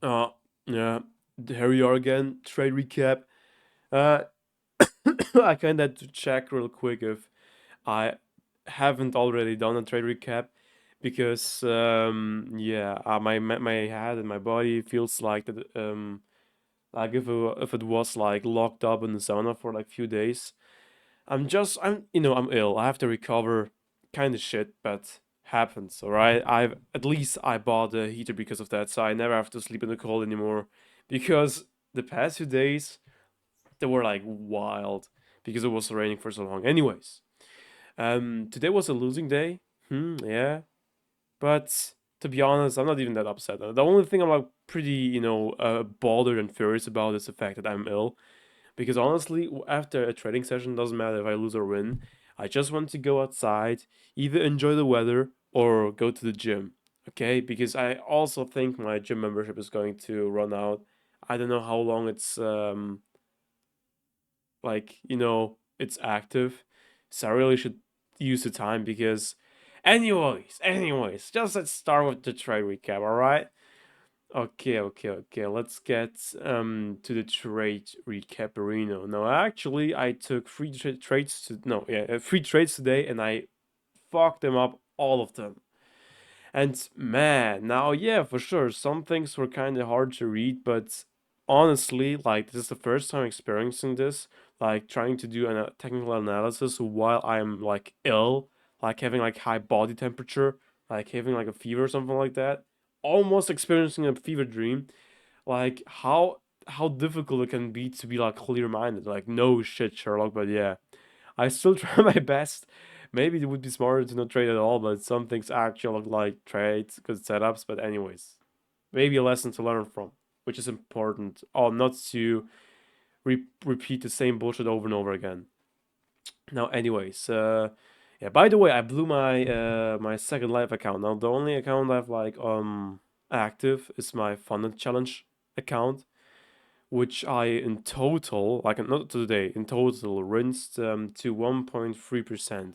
Uh, yeah, here we are again. Trade recap. Uh, I kind of had to check real quick if I haven't already done a trade recap because yeah, my head and my body feels like that like if it was like locked up in the sauna for like few days. I'm ill. I have to recover. Kind of shit, but happens. All right. At least I bought a heater because of that, so I never have to sleep in the cold anymore. Because the past few days they were like wild because it was raining for so long. Anyways, today was a losing day. Yeah, but to be honest, I'm not even that upset. The only thing I'm like pretty, bothered and furious about is the fact that I'm ill because honestly, after a trading session, doesn't matter if I lose or win. I just want to go outside, either enjoy the weather or go to the gym. Okay, because I also think my gym membership is going to run out. I don't know how long it's it's active, so I really should use the time because, anyways, just let's start with the trade recap. All right. Okay. Let's get to the trade recap arena. Now, actually, I took three trades today, and I fucked them up, all of them. And man, now yeah, for sure, some things were kind of hard to read, but honestly, like this is the first time experiencing this, like trying to do a technical analysis while I'm like ill, like having like high body temperature, like having like a fever or something like that, almost experiencing a fever dream. Like how difficult it can be to be like clear minded. Like no shit, Sherlock, but yeah, I still try my best. Maybe it would be smarter to not trade at all, but some things actually look like trades, good setups. But anyways, maybe a lesson to learn from, which is important. Oh, not to repeat the same bullshit over and over again. Now, anyways, yeah. By the way, I blew my second live account. Now, the only account I've like active is my funded challenge account, which I in total, like not today, in total rinsed to 1.3%.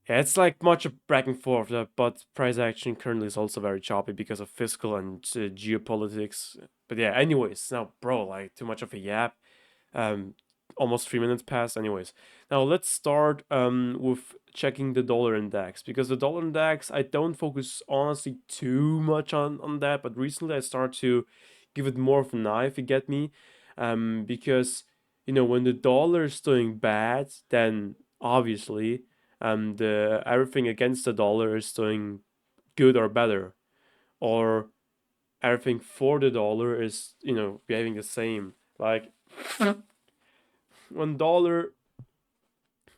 Yeah, it's like much of back and forth, but price action currently is also very choppy because of fiscal and geopolitics. But yeah, anyways, now bro, like too much of a yap. Um, Almost 3 minutes passed. Anyways, now let's start with checking the dollar index because the dollar index I don't focus honestly too much on that, but recently I start to give it more of an eye if you get me, because when the dollar is doing bad, then obviously the everything against the dollar is doing good or better, or everything for the dollar is behaving the same. Like when dollar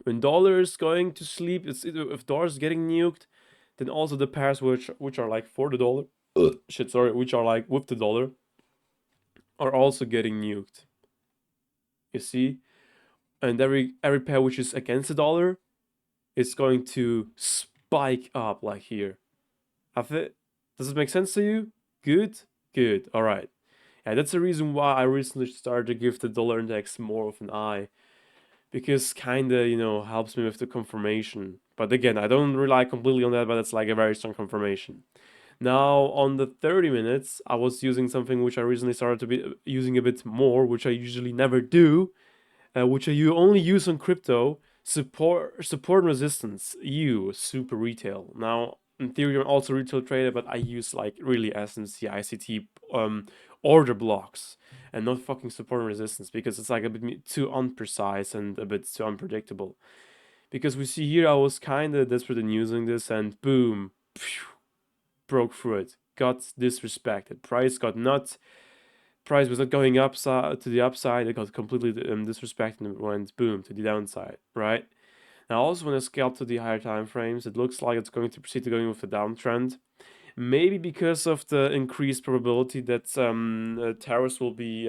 when dollar is going to sleep, it's either if dollar is getting nuked, then also the pairs which are like for the dollar, shit, sorry, which are like with the dollar, are also getting nuked. You see, and every pair which is against the dollar is going to spike up like here. Have it? Does it make sense to you? Good, good. All right. Yeah, that's the reason why I recently started to give the dollar index more of an eye because kinda helps me with the confirmation. But again, I don't rely completely on that, but it's like a very strong confirmation. Now on the 30 minutes, I was using something which I recently started to be using a bit more, which I usually never do, which you only use on crypto. Support and resistance. Super retail. Now in theory, I'm also retail trader, but I use like really SMC ICT order blocks and not fucking support and resistance because it's like a bit too unprecise and a bit too unpredictable. Because we see here, I was kind of desperate in using this, and boom, phew, broke through it. Got disrespected. Price was not going upside to the upside. It got completely disrespected and went boom to the downside. Right now, also when I scalp to the higher time frames, it looks like it's going to proceed to going with a downtrend. Maybe because of the increased probability that tariffs will be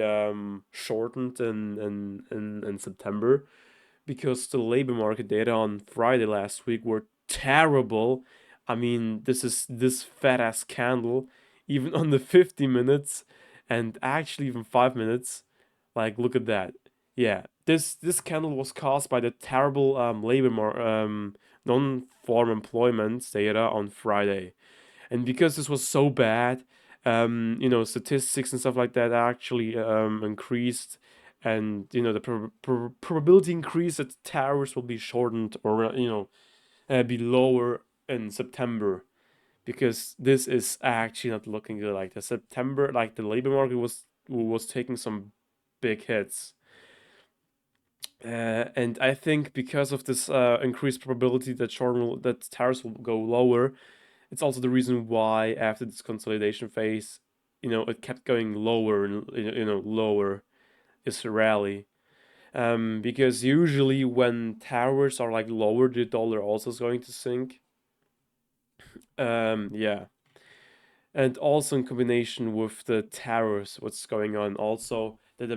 shortened in September, because the labor market data on Friday last week were terrible. I mean, this fat ass candle, even on the 50 minutes, and actually even 5 minutes. Like, look at that. Yeah, this candle was caused by the terrible non-farm employment data on Friday, and because this was so bad, statistics and stuff like that actually increased, and the probability increase that towers will be shortened, or be lower in September, because this is actually not looking good. Like the September, like the labor market was taking some big hits. And I think because of this increased probability that that tariffs will go lower, it's also the reason why after this consolidation phase, it kept going lower and lower this rally. Because usually when towers are like lower, the dollar also is going to sink. Yeah, and also in combination with the tariffs, what's going on also, that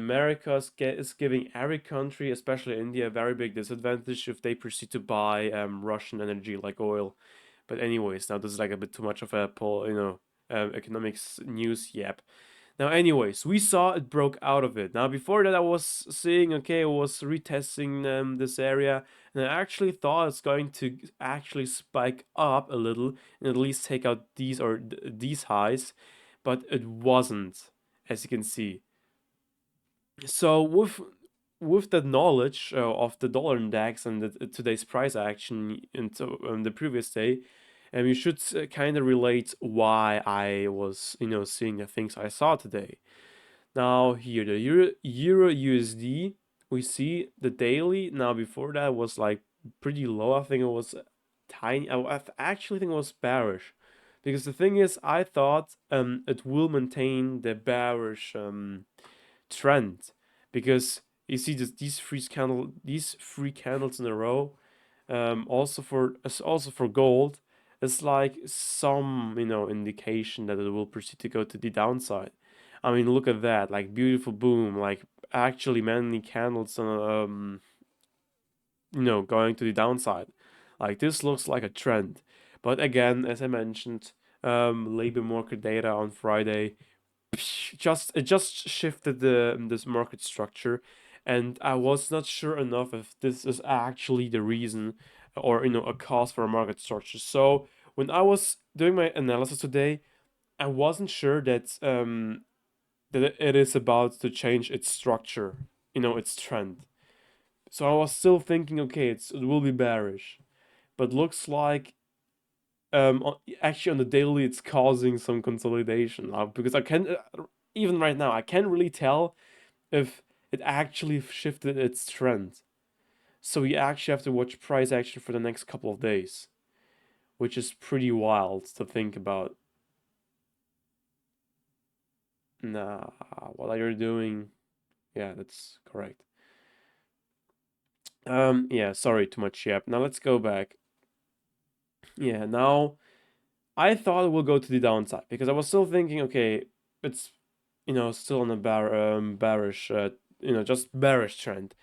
is giving every country, especially India, a very big disadvantage if they proceed to buy Russian energy like oil. But anyways, now this is like a bit too much of a economics news yep. Now, anyways, we saw it broke out of it. Now, before that, I was seeing, okay, I was retesting this area, and I actually thought it's going to actually spike up a little and at least take out these or these highs, but it wasn't, as you can see. So with that knowledge of the dollar index and today's price action into the previous day, you should kind of relate why I was seeing the things I saw today. Now here the Euro USD, we see the daily. Now before that was like pretty low. I think it was tiny. I actually think it was bearish, because the thing is, I thought it will maintain the bearish trend, because you see these three candles in a row. Also for gold, it's like some indication that it will proceed to go to the downside. I mean, look at that, like beautiful boom, like actually many candles, going to the downside. Like this looks like a trend, but again, as I mentioned, labor market data on Friday, it just shifted this market structure, and I was not sure enough if this is actually the reason, or a cause for a market structure. So when I was doing my analysis today, I wasn't sure that it is about to change its structure, its trend. So I was still thinking, okay, it will be bearish, but looks like actually on the daily it's causing some consolidation, because I can even right now I can't really tell if it actually shifted its trend. So we actually have to watch price action for the next couple of days, which is pretty wild to think about. Nah, what are you doing? Yeah, that's correct. Yeah, sorry, too much yep. Now let's go back. Yeah, now I thought it will go to the downside, because I was still thinking, okay, it's still on a bearish, just bearish trend.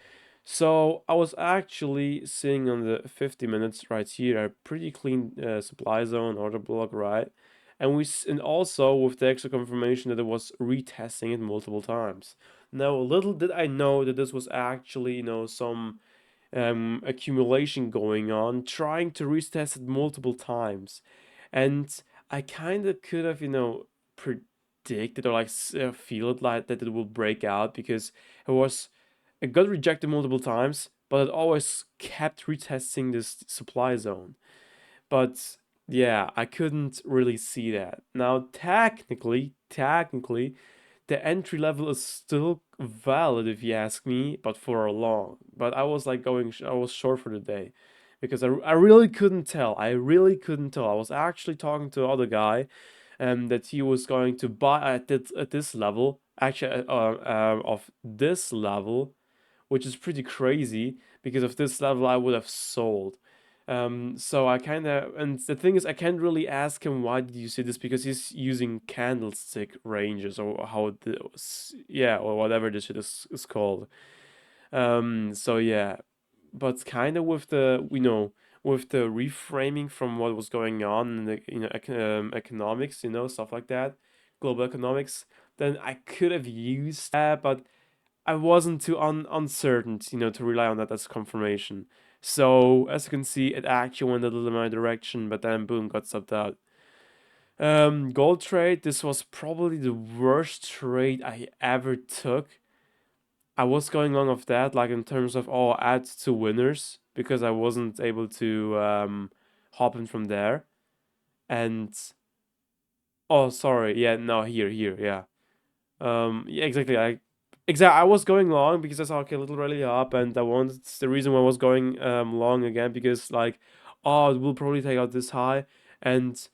So I was actually seeing on the 50 minutes right here a pretty clean supply zone order block, right? And also with the extra confirmation that it was retesting it multiple times. Now, little did I know that this was actually some accumulation going on, trying to retest it multiple times. And I kind of could have, predicted, or like feel it like that it will break out, because it got rejected multiple times, but it always kept retesting this supply zone. But yeah, I couldn't really see that. Now, technically, the entry level is still valid if you ask me, but for a long. But I was like I was short for the day, because I really couldn't tell. I really couldn't tell. I was actually talking to the other guy, that he was going to buy at this level, actually, of this level, which is pretty crazy, because of this level I would have sold. So I kind of, and the thing is, I can't really ask him why did you say this, because he's using candlestick ranges, or how this, yeah, or whatever this shit is called. So yeah, but kind of with the with the reframing from what was going on in the economics, stuff like that, global economics, then I could have used that, but I wasn't too uncertain, to rely on that as confirmation. So as you can see, it actually went a little in my direction, but then boom, got stopped out. Gold trade, this was probably the worst trade I ever took. I was going long of that, like in terms of add to winners because I wasn't able to hop in from there. And oh, sorry, yeah, no, here, yeah. Yeah, exactly. I was going long because I saw okay, a little rally up, and I wanted. It's the reason why I was going long again because like, oh, it will probably take out this high, and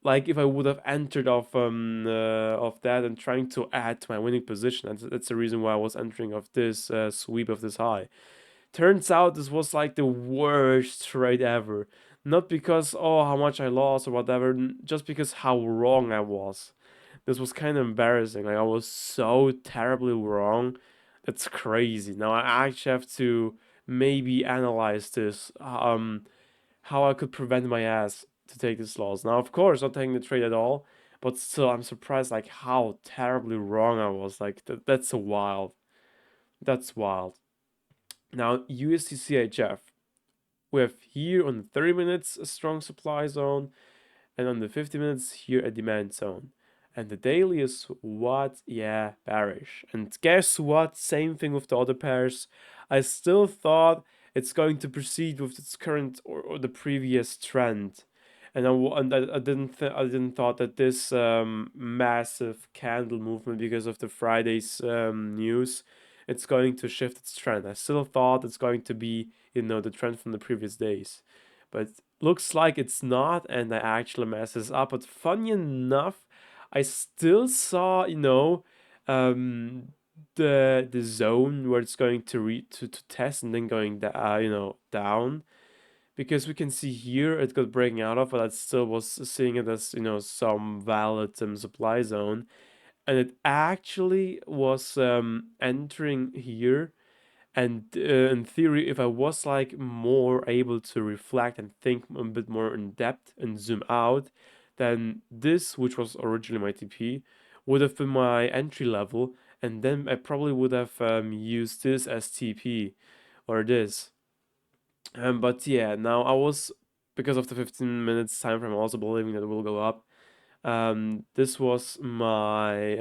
like if I would have entered of that and trying to add to my winning position, that's the reason why I was entering of this sweep of this high. Turns out this was like the worst trade ever. Not because how much I lost or whatever, just because how wrong I was. This was kind of embarrassing. Like I was so terribly wrong. It's crazy. Now I actually have to maybe analyze this. How I could prevent my ass to take this loss. Now, of course, not taking the trade at all, but still, I'm surprised like how terribly wrong I was. Like that's so wild. That's wild. Now USDCHF. We have here on the 30 minutes a strong supply zone, and on the 50 minutes here a demand zone. And the daily is what? Yeah, bearish. And guess what? Same thing with the other pairs. I still thought it's going to proceed with its current or the previous trend. And I didn't thought that this massive candle movement because of the Friday's news, it's going to shift its trend. I still thought it's going to be the trend from the previous days, but looks like it's not, and I actually messes up. But funny enough, I still saw the zone where it's going to to test and then going down, because we can see here it got breaking out of, but I still was seeing it as some valid supply zone, and it actually was entering here. And in theory, if I was like more able to reflect and think a bit more in depth and zoom out, then this, which was originally my TP, would have been my entry level, and then I probably would have used this as TP or this. But yeah, now I was, because of the 15 minutes time frame, also believing that it will go up. This was my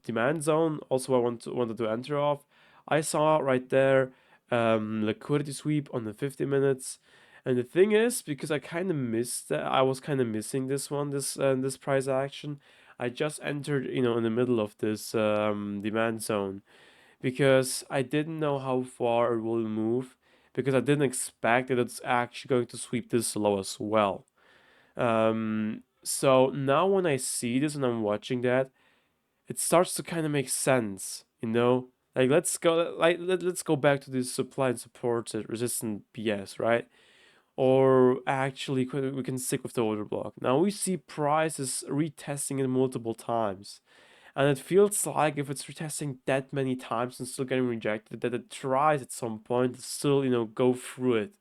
demand zone. Also, I wanted to enter off. I saw right there liquidity sweep on the 50 minutes. And the thing is, because I kind of missed that, I was kind of missing this one, this price action. I just entered, in the middle of this demand zone because I didn't know how far it will move, because I didn't expect that it's actually going to sweep this low as well. So now when I see this and I'm watching that, it starts to kind of make sense. Like let's go back to this supply and support resistant BS, right? Or actually we can stick with the order block. Now we see prices retesting it multiple times. And it feels like if it's retesting that many times and still getting rejected, that it tries at some point to still, go through it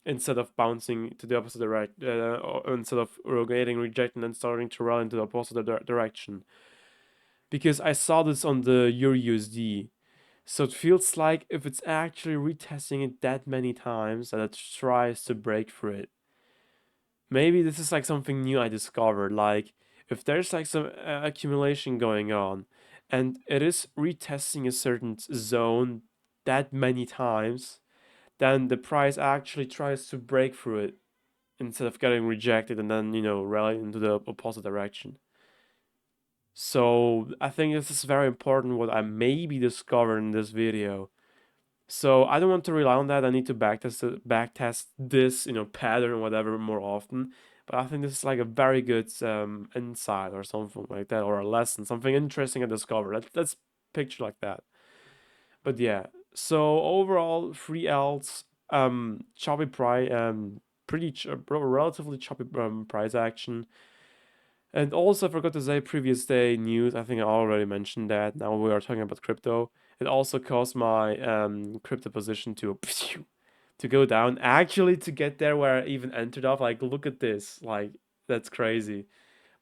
instead of bouncing to the opposite direction, or instead of getting rejected and starting to run into the opposite direction. Because I saw this on the EURUSD. So it feels like if it's actually retesting it that many times that it tries to break through it. Maybe this is like something new I discovered. Like if there's like some accumulation going on and it is retesting a certain zone that many times, then the price actually tries to break through it instead of getting rejected and then, rally into the opposite direction. So I think this is very important what I maybe discovered in this video. So I don't want to rely on that. I need to backtest this, pattern or whatever more often. But I think this is like a very good insight or something like that, or a lesson, something interesting I discovered. Let's picture like that. But yeah, so overall, 3Ls, choppy price, relatively choppy price action. And also, I forgot to say previous day news. I think I already mentioned that. Now we are talking about crypto. It also caused my crypto position to to go down. Actually, to get there where I even entered off. Like, look at this. Like, that's crazy.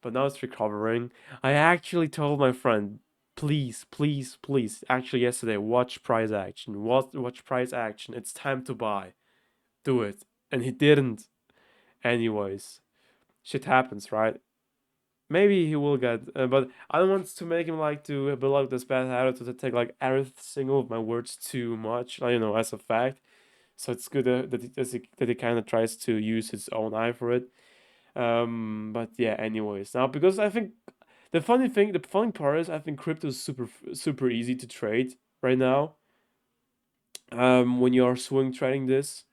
But now it's recovering. I actually told my friend, please, please, please. Actually, yesterday, watch price action. Watch price action. It's time to buy. Do it. And he didn't. Anyways. shit happens, right? Maybe he will get, but I don't want to make him like to build up this bad habit to take like every single of my words too much, like, as a fact. So it's good that he kind of tries to use his own eye for it. But yeah, anyways, now because I think the funny part is I think crypto is super easy to trade right now. When you are swing trading this,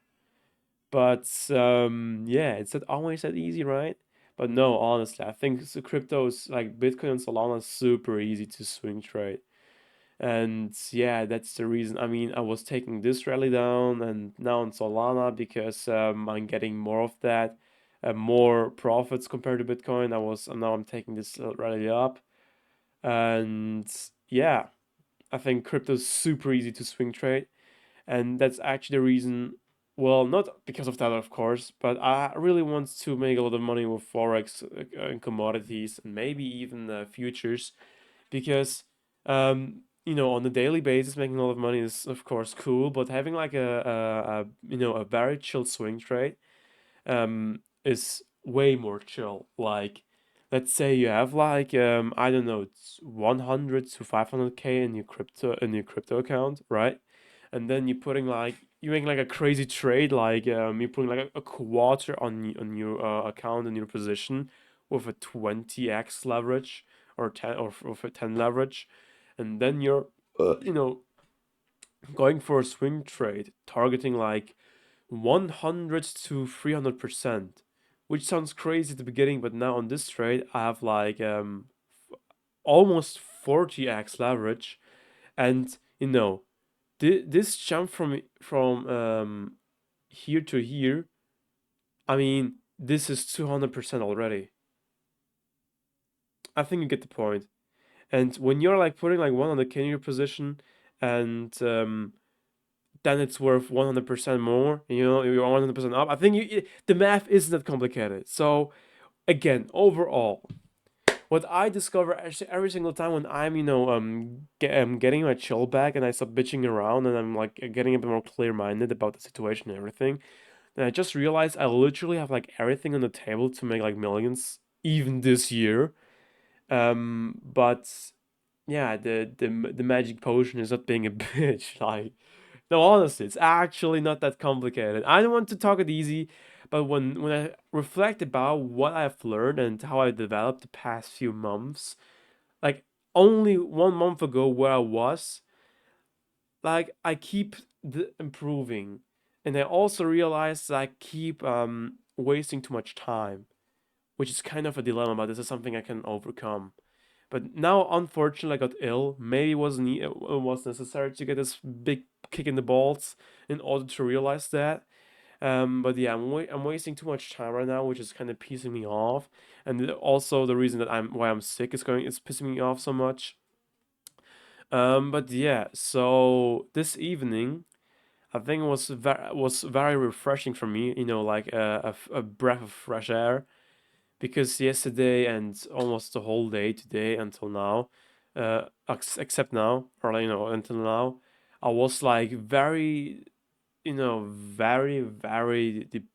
but yeah, it's not always that easy, right? But no, honestly, I think cryptos like Bitcoin and Solana is super easy to swing trade. And yeah, that's the reason. I mean, I was taking this rally down and now on Solana because I'm getting more of that, more profits compared to Bitcoin. And now I'm taking this rally up. And yeah, I think crypto is super easy to swing trade. And that's actually the reason, well, not because of that, of course, but I really want to make a lot of money with Forex and commodities and maybe even futures because on a daily basis making a lot of money is of course cool, but having like a very chill swing trade is way more chill. Like, let's say you have like I don't know, it's 100 to 500K in your crypto account, right? And then you make like a crazy trade, like you're putting like a quarter on your account and your position with a 20x leverage or 10 or with a 10 leverage, and then you're going for a swing trade targeting like 100 to 300%, which sounds crazy at the beginning, but now on this trade I have like almost 40x leverage, and this jump from here to here, I mean, this is 200% already. I think you get the point. And when you're like putting like 100K in your position, and then it's worth 100% more, you're 100% up. I think the math isn't that complicated. So again, overall, what I discover actually every single time when I'm, getting my chill back and I stop bitching around and I'm like getting a bit more clear-minded about the situation and everything, then I just realized I literally have like everything on the table to make like millions even this year. But yeah, the magic potion is not being a bitch. Like, no, honestly, it's actually not that complicated. I don't want to talk it easy, but when I reflect about what I've learned and how I developed the past few months, like only 1 month ago where I was, like I keep improving, and I also realized that I keep wasting too much time, which is kind of a dilemma, but this is something I can overcome. But now, unfortunately, I got ill. Maybe it was necessary to get this big kick in the balls in order to realize that. But yeah, I'm wasting too much time right now, which is kind of pissing me off. And also the reason that I'm sick is pissing me off so much. But yeah, so this evening, I think it was very refreshing for me. Like a breath of fresh air, because yesterday and almost the whole day today until now, except now, or like, until now, I was like very, very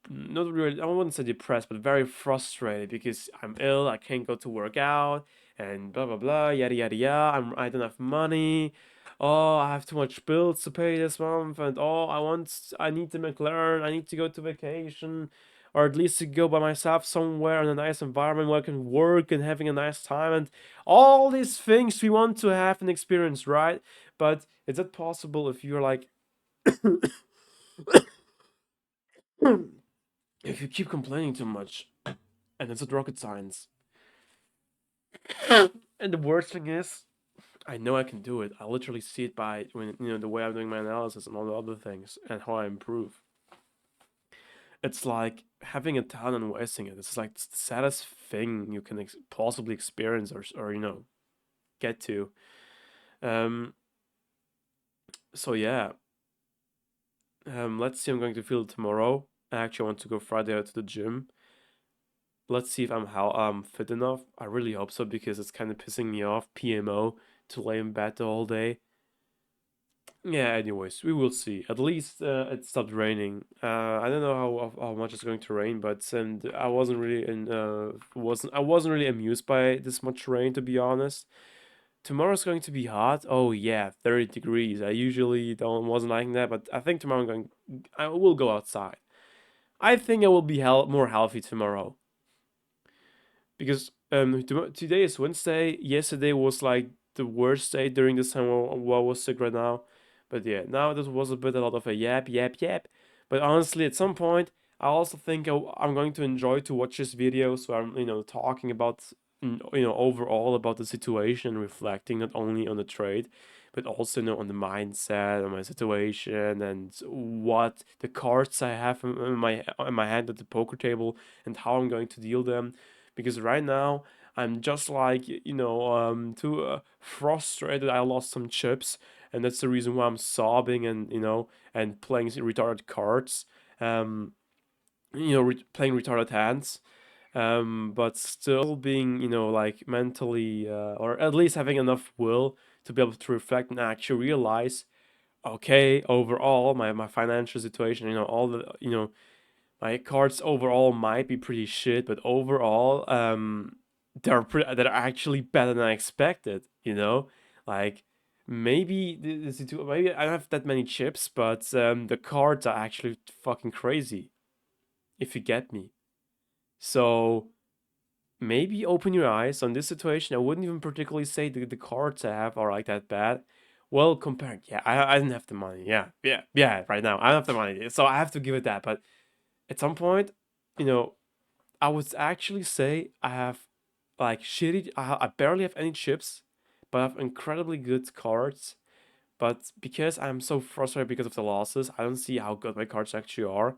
not really, I wouldn't say depressed, but very frustrated because I'm ill, I can't go to work out, and blah blah blah, yada yada yada. I don't have money. Oh, I have too much bills to pay this month, and I need the McLaren, I need to go to vacation, or at least to go by myself somewhere in a nice environment where I can work and having a nice time, and all these things we want to have and experience, right? But is that possible if you're like if you keep complaining too much, and it's not rocket science. And the worst thing is, I know I can do it. I literally see it by the way I'm doing my analysis and all the other things and how I improve. It's like having a talent and wasting it. It's like the saddest thing you can possibly experience or get to. Um. So yeah. Let's see. I'm going to feel it tomorrow. I actually want to go Friday out to the gym. Let's see if I'm fit enough. I really hope so because it's kind of pissing me off, PMO, to lay in bed the whole day. Yeah, anyways, we will see. At least it stopped raining. I don't know how much it's going to rain, but I wasn't really I wasn't really amused by this much rain, to be honest. Tomorrow's going to be hot. Oh yeah, 30 degrees. I usually don't wasn't liking that, but I think tomorrow I will go outside. I think I will be more healthy tomorrow because today is Wednesday. Yesterday was like the worst day during this time while I was sick right now. But yeah, now this was a lot of a yap. But honestly, at some point, I also think I'm going to enjoy to watch this video. So I'm talking about overall about the situation, reflecting not only on the trade, but also on the mindset, on my situation, and what the cards I have in my hand at the poker table, and how I'm going to deal them because right now I'm just like too frustrated. I lost some chips, and that's the reason why I'm sobbing and and playing retarded cards. Um, playing retarded hands. But still being like mentally or at least having enough will to be able to reflect and actually realize, okay, overall my financial situation, all the my cards overall might be pretty shit, but overall, they're actually better than I expected. Like maybe maybe I don't have that many chips, but the cards are actually fucking crazy. If you get me, so maybe open your eyes on this situation. I wouldn't even particularly say the cards I have are like that bad. Well, compared, yeah, I didn't have the money. Yeah. Right now, I don't have the money, so I have to give it that. But at some point, you know, I would actually say I have like shitty. I barely have any chips, but I have incredibly good cards. But because I'm so frustrated because of the losses, I don't see how good my cards actually are.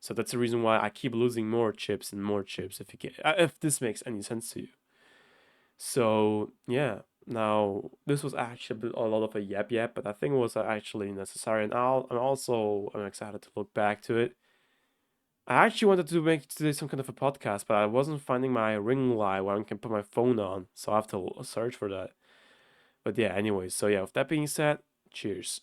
So that's the reason why I keep losing more chips and more chips. If this makes any sense to you. So yeah. Now this was actually a lot of a yap, but I think it was actually necessary, and I'm excited to look back to it. I actually wanted to make today some kind of a podcast, but I wasn't finding my ring light where I can put my phone on, so I have to search for that. But yeah, anyways, so yeah, with that being said, cheers.